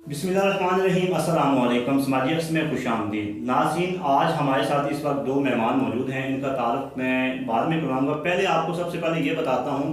बिस्मिल्लाहिर्रहमानिर्रहीम अस्सलाम वालेकुम। समाजियत में खुशामदीद नाज़रीन। आज हमारे साथ इस वक्त दो मेहमान मौजूद हैं, इनका तारुफ मैं बाद में करवाऊँगा। पहले आपको सबसे पहले ये बताता हूँ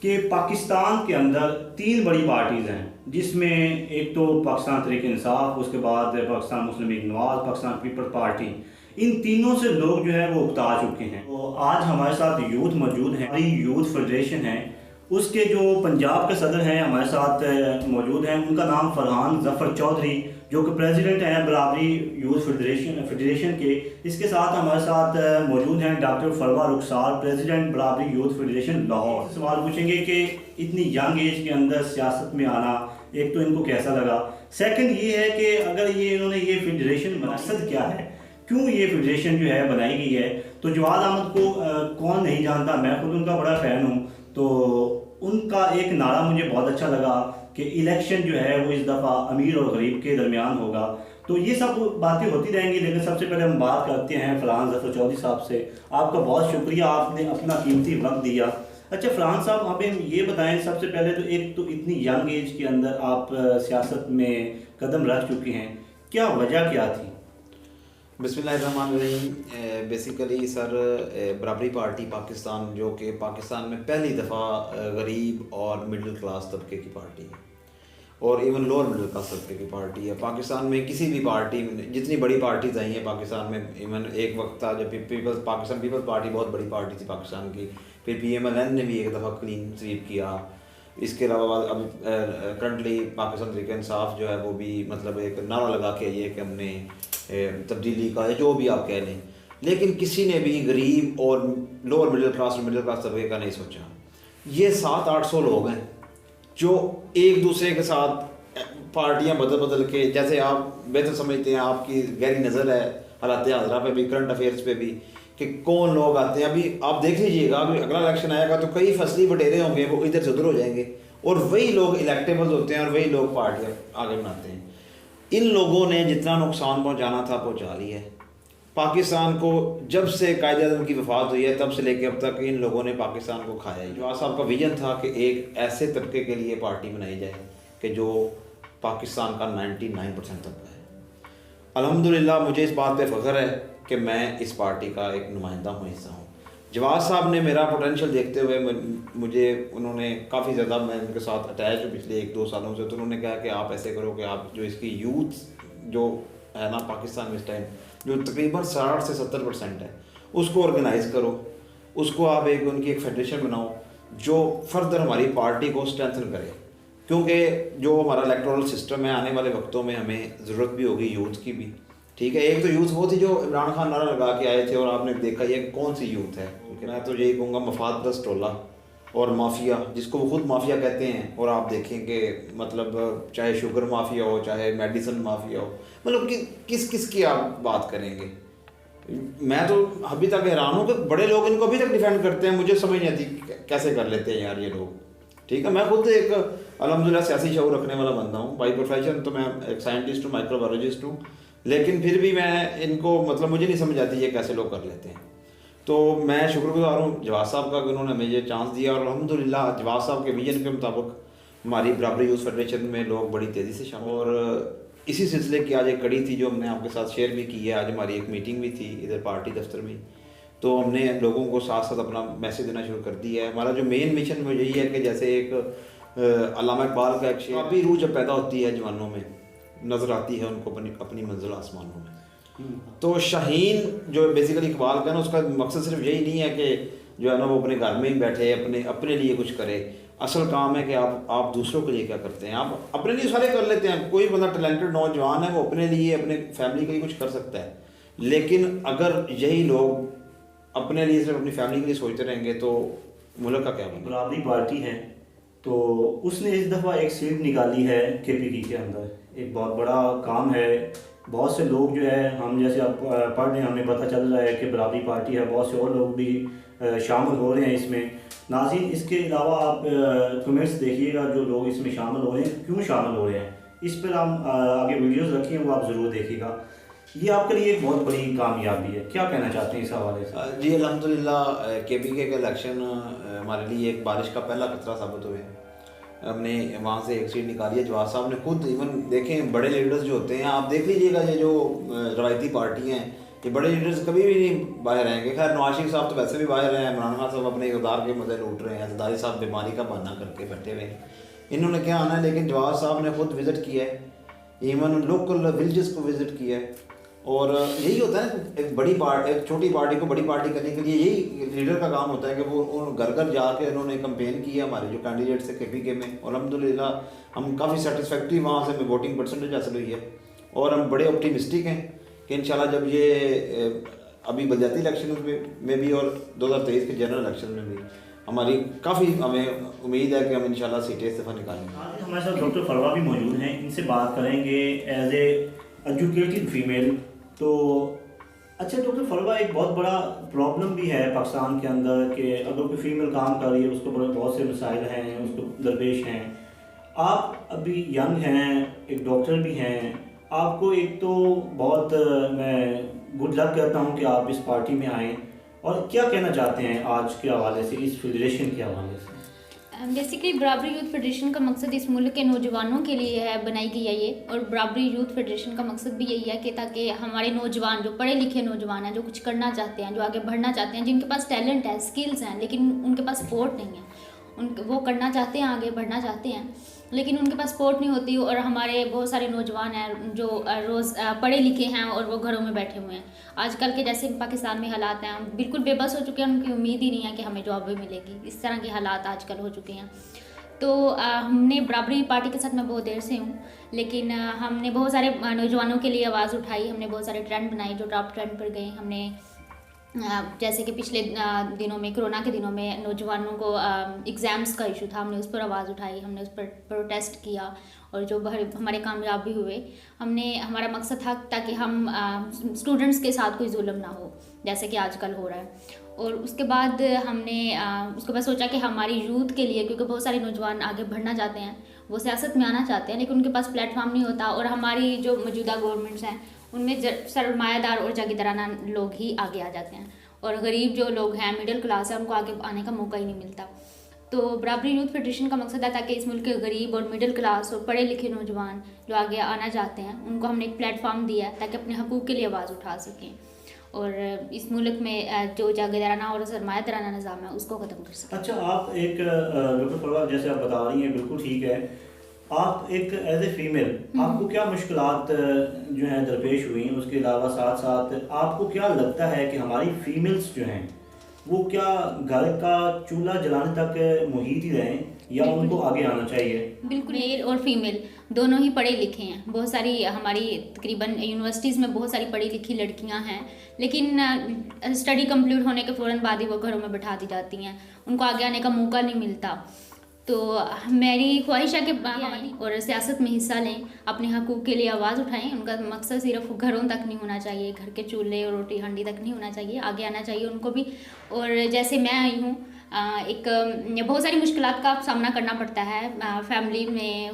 कि पाकिस्तान के अंदर तीन बड़ी पार्टीज़ हैं, जिसमें एक तो पाकिस्तान तहरीक-ए-इंसाफ, उसके बाद पाकिस्तान मुस्लिम लीग नवाज़, पाकिस्तान पीपल्स पार्टी। इन तीनों से लोग जो है वो उकता चुके हैं। तो आज हमारे साथ यूथ मौजूद हैं, हमारी यूथ फेडरेशन है, उसके जो पंजाब के सदर हैं हमारे साथ मौजूद हैं। उनका नाम फरहान ज़फ़र चौधरी, जो कि प्रेसिडेंट हैं बराबरी यूथ फेडरेशन के। इसके साथ हमारे साथ मौजूद हैं डॉक्टर फरवा रुखसार, प्रेसिडेंट बराबरी यूथ फेडरेशन लाहौर। सवाल पूछेंगे कि इतनी यंग एज के अंदर सियासत में आना, एक तो इनको कैसा लगा, सेकंड ये है कि अगर ये इन्होंने ये फेडरेशन मकसद क्या है, क्यों ये फेडरेशन जो है बनाई गई है। तो जवाद अहमद को कौन नहीं जानता, मैं खुद उनका बड़ा फ़ैन हूँ। तो उनका एक नारा मुझे बहुत अच्छा लगा कि इलेक्शन जो है वो इस दफ़ा अमीर और गरीब के दरमियान होगा। तो ये सब बातें होती रहेंगी, लेकिन सबसे पहले हम बात करते हैं फरहान ज़फ़र चौधरी साहब से। आपका बहुत शुक्रिया, आपने अपना कीमती वक्त दिया। अच्छा फरहान साहब, हमें ये बताएं सबसे पहले तो, एक तो इतनी यंग एज के अंदर आप सियासत में कदम रख चुके हैं, क्या वजह क्या थी? बिस्मिल्लाहिर्रहमानिर्रहीम। बेसिकली सर, बराबरी पार्टी पाकिस्तान, जो कि पाकिस्तान में पहली दफ़ा गरीब और मिडिल क्लास तबके की पार्टी है, और इवन लोअर मिडिल क्लास तबके की पार्टी है। पाकिस्तान में किसी भी पार्टी में जितनी बड़ी पार्टीज आई हैं पाकिस्तान में, इवन एक वक्त था जब पाकिस्तान पीपल्स पार्टी बहुत बड़ी पार्टी थी पाकिस्तान की, फिर PMLN ने भी एक दफ़ा क्लीन स्वीप किया। इसके अलावा अब करंटली पाकिस्तान तहरीक-ए-इंसाफ जो है वो भी मतलब एक नारा लगा के ये कि हमने तब्दीली का, जो भी आप कह लें, लेकिन किसी ने भी गरीब और लोअर मिडिल क्लास तबके का नहीं सोचा। ये 700-800 लोग हैं जो एक दूसरे के साथ पार्टियां बदल बदल के, जैसे आप बेहतर समझते हैं, आपकी गहरी नज़र है हालात हाज़िरा पे भी, करंट अफेयर्स पे भी, कि कौन लोग आते हैं। अभी आप देख लीजिएगा, अभी अगला इलेक्शन आएगा तो कई फसली बटेरे होंगे, वो इधर से उधर हो जाएंगे, और वही लोग इलेक्टेबल होते हैं और वही लोग पार्टियाँ आगे बनाते हैं। इन लोगों ने जितना नुकसान पहुंचाना था पहुंचा लिया है। पाकिस्तान को जब से कायद-ए-आज़म की वफ़ात हुई है तब से लेकर अब तक इन लोगों ने पाकिस्तान को खाया है। जवाद साहब का विजन था कि एक ऐसे तबके के लिए पार्टी बनाई जाए कि जो पाकिस्तान का 99% तबका है। अल्हम्दुलिल्लाह मुझे इस बात पे फ़ख्र है कि मैं इस पार्टी का एक नुमाइंदा हूँ, हिस्सा हूँ। जवाद साहब ने मेरा पोटेंशियल देखते हुए मुझे, उन्होंने काफ़ी ज़्यादा, मैं उनके साथ अटैच हूँ पिछले 1-2 सालों से, तो उन्होंने कहा कि आप ऐसे करो कि आप जो इसकी यूथ जो है ना पाकिस्तान में इस टाइम, जो तकरीबन 60 से 70% है, उसको ऑर्गेनाइज़ करो, उसको आप उनकी एक फेडरेशन बनाओ जो फर्दर हमारी पार्टी को स्ट्रेंथन करे, क्योंकि जो हमारा इलेक्टोरल सिस्टम है आने वाले वक्तों में हमें ज़रूरत भी होगी यूथ की भी। ठीक है, एक तो यूथ वो थी जो इमरान खान नारा लगा के आए थे और आपने देखा ये कौन सी यूथ है, क्योंकि मैं तो यही कहूँगा मफाद परस्त टोला और माफिया, जिसको वो खुद माफिया कहते हैं। और आप देखें कि मतलब चाहे शुगर माफिया हो, चाहे मेडिसिन माफिया हो, मतलब कि किस किस की आप बात करेंगे। मैं तो अभी तक हैरान हूँ कि बड़े लोग इनको अभी तक डिफेंड करते हैं, मुझे समझ नहीं आती कैसे कर लेते हैं यार ये लोग। ठीक है, मैं खुद एक अल्हम्दुलिल्लाह सियासी शऊर रखने वाला बंदा हूँ, बाई प्रोफेशन तो मैं एक साइंटिस्ट हूँ, माइक्रोबायोलॉजिस्ट हूँ, लेकिन फिर भी मैं इनको मतलब मुझे नहीं समझ आती ये कैसे लोग कर लेते हैं। तो मैं शुक्रगुजार हूँ जवाद साहब का कि उन्होंने हमें ये चांस दिया, और अल्हम्दुलिल्लाह जवाद साहब के विजन के मुताबिक हमारी बराबरी यूथ फेडरेशन में लोग बड़ी तेज़ी से शामिल, और इसी सिलसिले की आज एक कड़ी थी जो हमने आपके साथ शेयर भी की है। आज हमारी एक मीटिंग भी थी इधर पार्टी दफ्तर में, तो हमने लोगों को साथ साथ अपना मैसेज देना शुरू कर दिया है। हमारा जो मेन मिशन वो यही है कि जैसे एक अल्लामा इकबाल का एक शेर, अभी रूह जब पैदा होती है जवानों में, नज़र आती है उनको अपनी मंजिल आसमानों में। तो शाहीन जो बेसिकली इकबाल का ना, उसका मकसद सिर्फ यही नहीं है कि जो है ना वो अपने घर में ही बैठे अपने लिए कुछ करे। असल काम है कि आप दूसरों के लिए क्या करते हैं। आप अपने लिए सारे कर लेते हैं, कोई बंदा टैलेंटेड नौजवान है वो अपने लिए अपने फैमिली के लिए कुछ कर सकता है, लेकिन अगर यही लोग अपने लिए सिर्फ अपनी फैमिली के लिए सोचते रहेंगे तो मुल्क का क्या बनेगा। बराबरी पार्टी है तो उसने इस दफ़ा एक सीट निकाली है KPK के अंदर, एक बहुत बड़ा काम है। बहुत से लोग जो है, हम जैसे अब पढ़ रहे हैं, हमें पता चल रहा है कि बराबरी पार्टी है, बहुत से और लोग भी शामिल हो रहे हैं इसमें। नाज़रीन, इसके अलावा आप कमेंट्स देखिएगा जो लोग इसमें शामिल हो रहे हैं, क्यों शामिल हो रहे हैं, इस पर हम आगे वीडियोस रखी हैं, वो आप ज़रूर देखिएगा। ये आपके लिए एक बहुत बड़ी कामयाबी है, क्या कहना चाहते हैं इस हवाले से? जी अल्हम्दुलिल्लाह KPK का इलेक्शन हमारे लिए एक बारिश का पहला खतरा साबित हुए, हमने वहाँ से एक सीट निकाली है। जवाद साहब ने खुद इवन देखें, बड़े लीडर्स जो होते हैं आप देख लीजिएगा, ये जो रवायती पार्टी हैं, ये बड़े लीडर्स कभी भी नहीं बाहर रहेंगे। खैर नवाज शरीफ साहब तो वैसे भी बाहर हैं, इमरान खान साहब अपने इक़्तिदार के मज़े लूट रहे हैं, जरदारी साहब बीमारी का बहाना करके बैठे हुए हैं, इन्होंने क्या आना है। लेकिन जवाद साहब ने खुद विज़िट किया है, इवन लोकल विलेजेस को विज़िट किया है। और यही होता है एक छोटी पार्टी को बड़ी पार्टी करने के लिए यही लीडर का काम होता है कि वो घर घर जाके उन्होंने कैंपेन किया हमारे जो कैंडिडेट्स है KPK में, और अल्हम्दुलिल्लाह हम काफ़ी सेटिस्फैक्ट्री वहाँ से हमें वोटिंग परसेंटेज हासिल हुई है। और हम बड़े ऑप्टिमिस्टिक हैं कि इंशाल्लाह जब ये अभी बलदियाती इलेक्शन में भी और 2023 के जनरल इलेक्शन में भी हमारी काफ़ी हमें उम्मीद है कि हम इंशाल्लाह सीटें इस दफ़ा निकालेंगे। आज हमारे साथ डॉक्टर फरवा भी मौजूद हैं, इनसे बात करेंगे एज ए एजुकेटेड फीमेल। तो अच्छा डॉक्टर फरवा, एक बहुत बड़ा प्रॉब्लम भी है पाकिस्तान के अंदर कि अगर कोई फीमेल काम कर रही है उसको बहुत से मसाइल हैं, उसको दरपेश हैं। आप अभी यंग हैं, एक डॉक्टर भी हैं, आपको एक तो बहुत मैं गुड लक कहता हूं कि आप इस पार्टी में आएँ, और क्या कहना चाहते हैं आज के हवाले से, इस फेडरेशन के हवाले से? बेसिकली बराबरी यूथ फेडरेशन का मकसद इस मुल्क के नौजवानों के लिए है, बनाई गई है ये। और बराबरी यूथ फेडरेशन का मकसद भी यही है कि ताकि हमारे नौजवान जो पढ़े लिखे नौजवान हैं, जो कुछ करना चाहते हैं, जो आगे बढ़ना चाहते हैं, जिनके पास टैलेंट है, स्किल्स हैं, लेकिन उनके पास सपोर्ट नहीं है, वो करना चाहते हैं, आगे बढ़ना चाहते हैं, लेकिन उनके पास सपोर्ट नहीं होती। और हमारे बहुत सारे नौजवान हैं जो रोज़ पढ़े लिखे हैं और वो घरों में बैठे हुए हैं। आजकल के जैसे पाकिस्तान में हालात हैं, हम बिल्कुल बेबस हो चुके हैं, उनकी उम्मीद ही नहीं है कि हमें जॉब भी मिलेगी, इस तरह के हालात आजकल हो चुके हैं। तो हमने बराबरी पार्टी के साथ मैं बहुत देर से हूँ, लेकिन हमने बहुत सारे नौजवानों के लिए आवाज़ उठाई, हमने बहुत सारे ट्रेंड बनाए जो टॉप ट्रेंड पर गए। हमने जैसे कि पिछले दिनों में, कोरोना के दिनों में नौजवानों को एग्ज़ाम्स का इशू था, हमने उस पर आवाज़ उठाई, हमने उस पर प्रोटेस्ट किया, और जो हमारे कामयाब भी हुए। हमारा मकसद था ताकि हम स्टूडेंट्स के साथ कोई जुल्म ना हो जैसे कि आजकल हो रहा है। और उसके बाद हमने उसके बाद सोचा कि हमारी यूथ के लिए, क्योंकि बहुत सारे नौजवान आगे बढ़ना चाहते हैं, वो सियासत में आना चाहते हैं, लेकिन उनके पास प्लेटफॉर्म नहीं होता। और हमारी जो मौजूदा गवर्नमेंट्स हैं उनमें सरमायादार और जागीरदाराना लोग ही आगे आ जाते हैं, और गरीब जो लोग हैं, मिडिल क्लास है, उनको आगे आने का मौका ही नहीं मिलता। तो बराबरी यूथ फेडरेशन का मकसद है ताकि इस मुल्क के गरीब और मिडिल क्लास और पढ़े लिखे नौजवान जो आगे आना चाहते हैं, उनको हमने एक प्लेटफॉर्म दिया है ताकि अपने हकूक़ के लिए आवाज़ उठा सकें, और इस मुल्क में जो जागीरदाराना और सरमायादाराना निज़ाम है उसको ख़त्म कर सकें। अच्छा, आप एक डॉक्टर फरवा जैसे आप बता रही हैं बिल्कुल ठीक है, आप एक एज ए फीमेल आपको क्या मुश्किलात जो हैं दरपेश हुई, उसके अलावा साथ साथ आपको क्या लगता है कि हमारी फीमेल्स जो हैं वो क्या घर का चूल्हा जलाने तक मुहित ही रहें या उनको आगे आना चाहिए? बिल्कुल, मेल और फीमेल दोनों ही पढ़े लिखे हैं। बहुत सारी हमारी तकरीबन यूनिवर्सिटीज़ में बहुत सारी पढ़ी लिखी लड़कियां हैं, लेकिन स्टडी कंप्लीट होने के फ़ौरन बाद ही वो घरों में बैठा दी जाती हैं, उनको आगे आने का मौका नहीं मिलता। तो मेरी ख्वाहिश है कि और सियासत में हिस्सा लें, अपने हकूक़ के लिए आवाज़ उठाएं। उनका मकसद सिर्फ घरों तक नहीं होना चाहिए, घर के चूल्हे और रोटी हंडी तक नहीं होना चाहिए, आगे आना चाहिए उनको भी। और जैसे मैं आई हूँ, बहुत सारी मुश्किलात का सामना करना पड़ता है फैमिली में,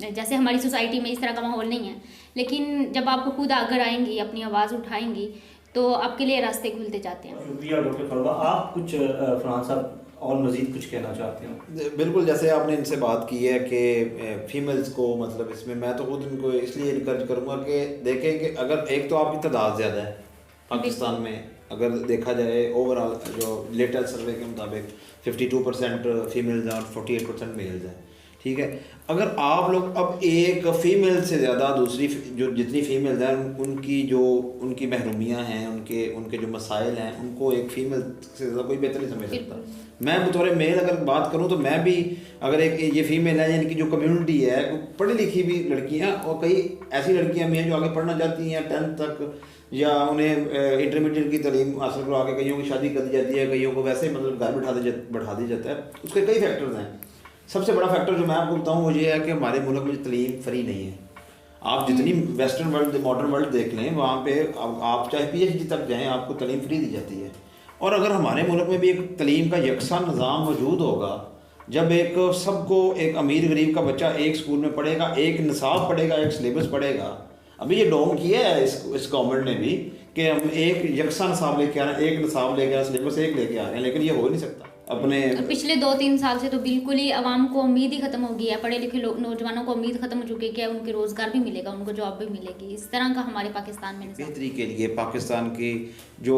जैसे हमारी सोसाइटी में इस तरह का माहौल नहीं है, लेकिन जब आप खुद आगे आएंगी, अपनी आवाज़ उठाएंगी, तो आपके लिए रास्ते खुलते जाते हैं। शुक्रिया डॉक्टर फरवा। आप कुछ फरहान साहब और मज़ीद कुछ कहना चाहते हैं? बिल्कुल, जैसे आपने इनसे बात की है कि फीमेल्स को, मतलब इसमें मैं तो खुद इनको इसलिए इनकरेज करूँगा कि देखें कि अगर एक तो आपकी तादाद ज़्यादा है पाकिस्तान में, अगर देखा जाए ओवरऑल जो लेटेस्ट सर्वे के मुताबिक 52% फीमेल्स हैं और 48% मेल्स हैं, ठीक है। अगर आप लोग अब एक फ़ीमेल से ज़्यादा दूसरी जो जितनी फ़ीमेल्स हैं उनकी महरूमियाँ हैं, उनके जो मसाइल हैं, उनको एक फ़ीमेल से ज़्यादा कोई बेहतर नहीं समझ सकता। मैं बतौर मेल अगर बात करूँ तो मैं भी, अगर एक ये फ़ीमेल है, यानी कि जो कम्युनिटी है, पढ़ी लिखी भी लड़कियाँ और कई ऐसी लड़कियाँ भी हैं जो आगे पढ़ना चाहती हैं 10th तक, या उन्हें इंटरमीडिएट की तालीम हासिल करवा के कईयों की शादी कर दी जाती है, कईयों को वैसे मतलब घर बैठा दी जाता है। उसके कई फैक्टर्स हैं। सबसे बड़ा फैक्टर जो मैं आपको बताऊँ वो ये है कि हमारे मुल्क में तालीम फ्री नहीं है। आप जितनी वेस्टर्न वर्ल्ड, मॉडर्न वर्ल्ड देख लें, वहाँ पे आप चाहे PhD तक जाएँ, आपको तालीम फ्री दी जाती है। और अगर हमारे मुल्क में भी एक तालीम का यकसा निज़ाम मौजूद होगा, जब एक सबको, एक अमीर गरीब का बच्चा एक स्कूल में पढ़ेगा, एक निसाब पढ़ेगा, एक सिलेबस पढ़ेगा। अभी ये डोम किया है इस गवर्नमेंट ने भी कि हम एक यकसा निसाब लेके आ रहे हैं, एक निसाब लेके आ रहे हैं, सिलेबस एक लेके आ रहे हैं, लेकिन ये हो नहीं सकता। अपने और पिछले 2-3 साल से तो बिल्कुल ही आवाम को उम्मीद ही खत्म हो गई है, पढ़े लिखे लोग नौजवानों को उम्मीद खत्म हो चुकी है कि अब उनके रोज़गार भी मिलेगा, उनको जॉब भी मिलेगी। इस तरह का हमारे पाकिस्तान में निज़ाम। बेहतरी के लिए पाकिस्तान की जो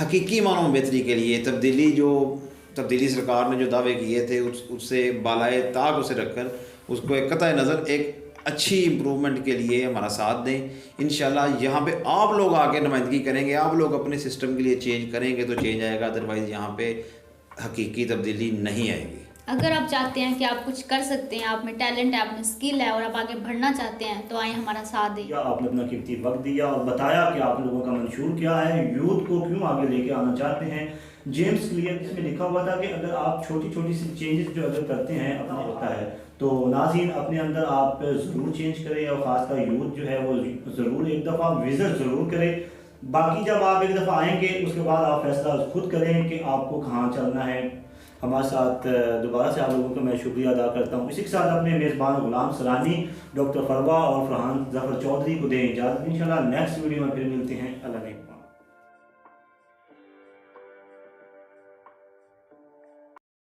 हकीकी मानों में बेहतरी के लिए तब्दीली सरकार ने जो दावे किए थे उससे बालाए ताक उसे रखकर उसको एक कतई नज़र एक अच्छी इम्प्रूवमेंट के लिए हमारा साथ दें। इंशाल्लाह यहाँ पे आप लोग आके नुमाइंदगी करेंगे, आप लोग अपने सिस्टम के लिए चेंज करेंगे तो चेंज आएगा, अदरवाइज़ यहाँ पे हकीकी तब्दीली नहीं आएगी। अगर आप चाहते हैं कि आप कुछ कर सकते हैं, आप में टैलेंट है, आप में स्किल है और आप आगे बढ़ना चाहते हैं, तो आए हमारा साथ दें। आपने अपना कीमती वक्त दिया और बताया कि आप लोगों का मंशूर क्या है, यूथ को क्यों आगे लेके आना चाहते हैं। जेम्स क्लियर इसमें लिखा हुआ था कि अगर आप छोटी छोटी सी चेंजेस जो अगर करते हैं अपना होता है, तो नाज़रीन अपने अंदर आप ज़रूर चेंज करें और ख़ासकर यूथ जो है वो ज़रूर एक दफ़ा विज़िट ज़रूर करें। बाकी जब आप एक दफ़ा आएंगे उसके बाद आप फैसला खुद करें कि आपको कहाँ चलना है। हमारे साथ दोबारा से आप लोगों का मैं शुक्रिया अदा करता हूँ। इसी के साथ अपने मेज़बान गुलाम सरानी, डॉक्टर फरवा और फरहान जफ़र चौधरी को दें इजाज़त। इंशाल्लाह नेक्स्ट वीडियो में फिर मिलते हैं। अल्लाह ने